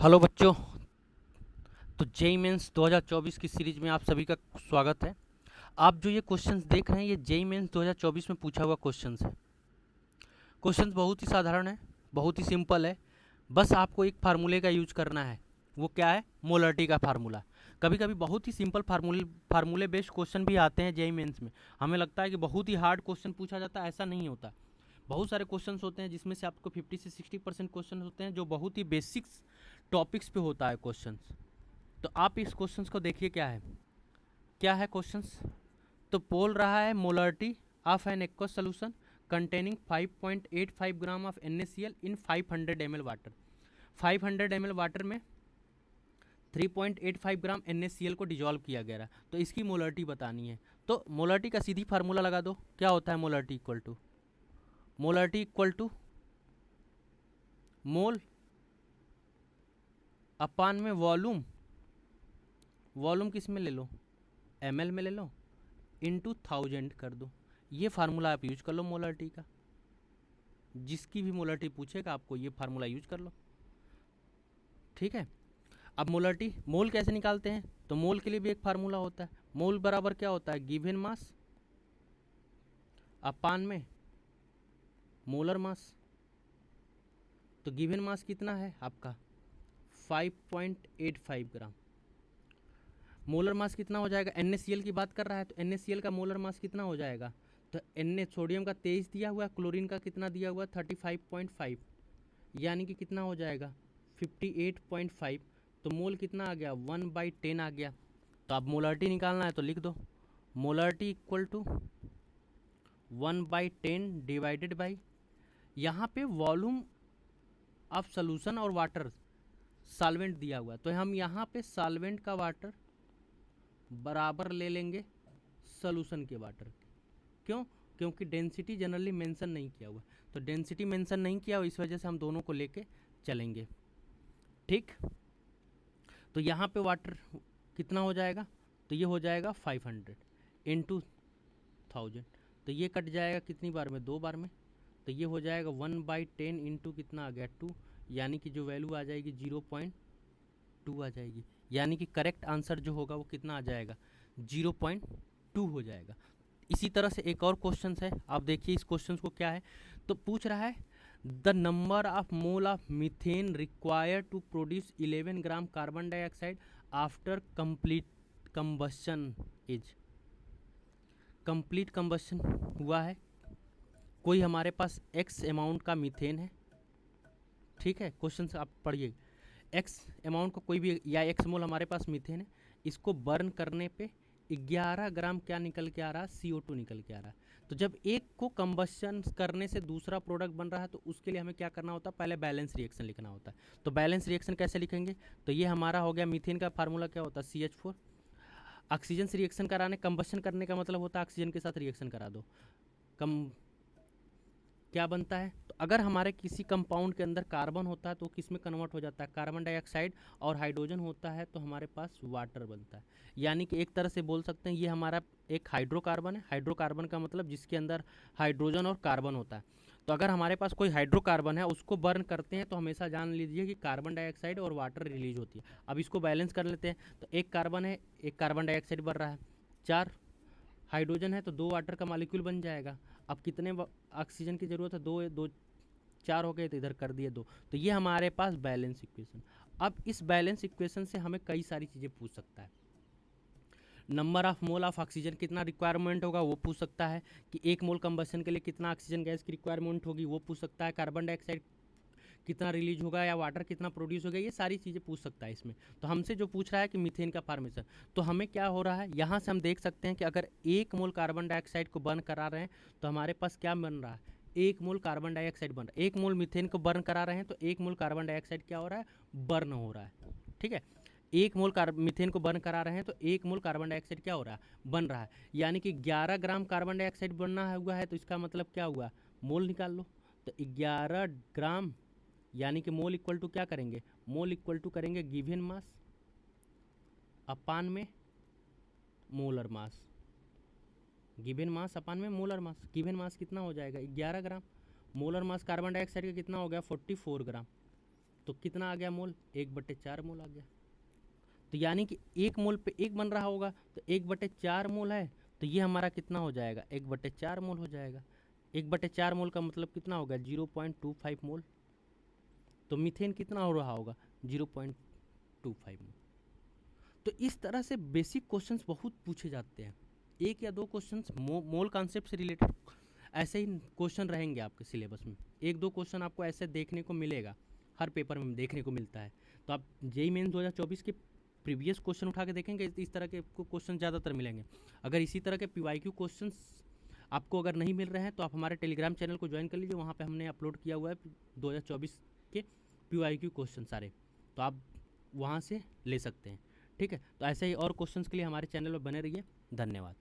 Hello बच्चों। तो JEE mains 2024 की सीरीज में आप सभी का स्वागत है। आप जो ये क्वेश्चंस देख रहे हैं ये जेई मेंस 2024 में पूछा हुआ क्वेश्चंस है। क्वेश्चंस बहुत ही साधारण है, बहुत ही सिंपल है। बस आपको एक फार्मूले का यूज करना है। वो क्या है? मोलरिटी का फार्मूला। कभी कभी बहुत ही सिंपल फार्मूले बेस्ड क्वेश्चन भी आते हैं जेई मेंस में। हमें लगता है कि बहुत ही हार्ड क्वेश्चन पूछा जाता है, ऐसा नहीं होता। बहुत सारे क्वेश्चंस होते हैं जिसमें से आपको 50 से 60% क्वेश्चन होते हैं जो बहुत ही बेसिक्स टॉपिक्स पे होता है क्वेश्चंस। तो आप इस क्वेश्चंस को देखिए, क्या है क्वेश्चंस। तो बोल रहा है molarity of an aqueous solution containing 5.85 gram of NaCl in 500 ml water. 500 ml water में 3.85 ग्राम NaCl को डिजोल्व किया गया है, तो इसकी मोलरिटी बतानी है। तो मोलरिटी का सीधी फार्मूला लगा दो। क्या होता है मोलरिटी इक्वल टू मोल अपान में वॉल्यूम। वॉल्यूम किस में ले लो? ml में ले लो, इनटू 1000 कर दो। ये फार्मूला आप यूज कर लो मोलरिटी का। जिसकी भी मोलरिटी पूछेगा आपको ये फार्मूला यूज कर लो, ठीक है। अब मोलरिटी मोल कैसे निकालते हैं? तो मोल के लिए भी एक फार्मूला होता है। मोल बराबर क्या होता है? गिवन मास अपान में मोलर मास। तो गिवन मास कितना है आपका? 5.85 ग्राम। मोलर मास कितना हो जाएगा? NaCl की बात कर रहा है तो NaCl का मोलर मास कितना हो जाएगा? तो Na सोडियम का 23 दिया हुआ है, क्लोरीन का कितना दिया हुआ है? 35.5, यानी कि कितना हो जाएगा? 58.5। तो मोल कितना आ गया? 1/10 आ गया। तो अब मोलरिटी निकालना है तो लिख दो molarity equal to 1/10 divided by, यहाँ पे वॉल्यूम ऑफ सोल्यूशन और वाटर सॉल्वेंट दिया हुआ है तो हम यहाँ पे सॉल्वेंट का वाटर बराबर ले लेंगे सोल्यूशन के वाटर के। क्यों? क्योंकि डेंसिटी जनरली मेंशन नहीं किया हुआ, तो डेंसिटी मेंशन नहीं किया हुआ, इस वजह से हम दोनों को लेके चलेंगे, ठीक। तो यहाँ पे वाटर कितना हो जाएगा? तो ये हो जाएगा 500 इंटू 1000। तो ये कट जाएगा कितनी बार में? 2 बार में। तो ये हो जाएगा 1/10 इंटू कितना आ गया? 2, यानी कि जो वैल्यू आ जाएगी 0.2 आ जाएगी। यानी कि करेक्ट आंसर जो होगा वो कितना आ जाएगा? 0.2 हो जाएगा। इसी तरह से एक और क्वेश्चन है, आप देखिए इस क्वेश्चन को क्या है। तो पूछ रहा है the number of mole of methane required to produce 11 gram carbon dioxide after complete combustion is. Complete combustion हुआ है, कोई हमारे पास एक्स अमाउंट का मीथेन है, ठीक है। क्वेश्चन से आप पढ़िए, एक्स अमाउंट का कोई भी या एक्स मोल हमारे पास मीथेन है, इसको बर्न करने पे 11 ग्राम क्या निकल के आ रहा है? CO2 निकल के आ रहा है। तो जब एक को कंबस्शन करने से दूसरा प्रोडक्ट बन रहा है तो उसके लिए हमें क्या करना होता है? पहले बैलेंस रिएक्शन लिखना होता है। तो बैलेंस रिएक्शन कैसे लिखेंगे? तो ये हमारा हो गया मीथेन का फार्मूला क्या होता है? CH4। ऑक्सीजन से रिएक्शन कराने, कंबस्शन करने का मतलब होता है ऑक्सीजन के साथ रिएक्शन करा दो। कम क्या बनता है? तो अगर हमारे किसी कंपाउंड के अंदर कार्बन होता है तो किस में कन्वर्ट हो जाता है? Carbon dioxide. और हाइड्रोजन होता है तो हमारे पास वाटर बनता है। यानी कि एक तरह से बोल सकते हैं ये हमारा एक हाइड्रोकार्बन है। हाइड्रोकार्बन का मतलब जिसके अंदर हाइड्रोजन और कार्बन होता है। तो अगर हमारे पास कोई हाइड्रोकार्बन है उसको बर्न करते हैं तो हमेशा जान लीजिए कि कार्बन डाइऑक्साइड और वाटर रिलीज होती है। अब इसको बैलेंस कर लेते हैं। तो एक कार्बन है, एक कार्बन डाइऑक्साइड बन रहा है, 4 हाइड्रोजन है तो 2 वाटर का मॉलिक्यूल बन जाएगा। अब कितने ऑक्सीजन की ज़रूरत है? 2 2 4 हो गए तो इधर कर दिए 2। तो ये हमारे पास बैलेंस इक्वेशन। अब इस बैलेंस इक्वेशन से हमें कई सारी चीज़ें पूछ सकता है। Number of mole of oxygen कितना रिक्वायरमेंट होगा वो पूछ सकता है, कि 1 मोल कंबशन के लिए कितना ऑक्सीजन गैस की रिक्वायरमेंट होगी वो पूछ सकता है, कार्बन डाइऑक्साइड कितना रिलीज होगा या वाटर कितना प्रोड्यूस होगा, ये सारी चीज़ें पूछ सकता है इसमें। तो हमसे जो पूछ रहा है कि मीथेन का फॉर्मेशन, तो हमें क्या हो रहा है यहाँ से हम देख सकते हैं कि अगर 1 मोल कार्बन डाइऑक्साइड को बर्न करा रहे हैं तो हमारे पास क्या बन रहा है? 1 मोल कार्बन डाइऑक्साइड बन रहा है। 1 मोल मीथेन को बर्न करा रहे हैं तो 1 मोल कार्बन डाइऑक्साइड क्या हो रहा है? बर्न हो रहा है, ठीक है। 1 मोल मीथेन को बर्न करा रहे हैं तो 1 मोल कार्बन डाइऑक्साइड क्या हो रहा है? बन रहा है। यानी कि 11 ग्राम कार्बन डाइऑक्साइड बनना हुआ है, तो इसका मतलब क्या हुआ? मोल निकाल लो। तो 11 ग्राम, यानी कि मोल इक्वल टू क्या करेंगे? मोल इक्वल टू करेंगे गिवन मास अपान में मोलर मास। गिवन मास अपान में मोलर मास। गिवन मास कितना हो जाएगा? 11 ग्राम। मोलर मास कार्बन डाइऑक्साइड का कितना हो गया? 44 ग्राम। तो कितना आ गया मोल, 1/4 मोल आ गया। तो यानी कि 1 मोल पे 1 बन रहा होगा, तो 1/4 मोल है, तो ये हमारा कितना हो जाएगा, 1/4 मोल हो जाएगा। 1/4 मोल का मतलब कितना होगा, 0.25 मोल। तो मीथेन कितना हो रहा होगा, 0.25 मोल। तो इस तरह से बेसिक क्वेश्चंस बहुत पूछे जाते हैं, 1 या 2 क्वेश्चंस मोल कॉन्सेप्ट से रिलेटेड ऐसे ही क्वेश्चन रहेंगे आपके सिलेबस में। 1-2 क्वेश्चन आपको ऐसे देखने को मिलेगा, हर पेपर में देखने को मिलता है। तो आप जेईई मेंस 2024 के प्रीवियस क्वेश्चन उठा के देखेंगे, इस तरह के आपको क्वेश्चन ज़्यादातर मिलेंगे। अगर इसी तरह के पीवाईक्यू क्वेश्चंस आपको अगर नहीं मिल रहे हैं तो आप हमारे टेलीग्राम चैनल को ज्वाइन कर लीजिए, वहाँ पे हमने अपलोड किया हुआ है 2024 के पीवाईक्यू क्वेश्चन सारे, तो आप वहाँ से ले सकते हैं। ठीक है, तो ऐसे ही और क्वेश्चंस के लिए हमारे चैनल पर बने रहिए। धन्यवाद।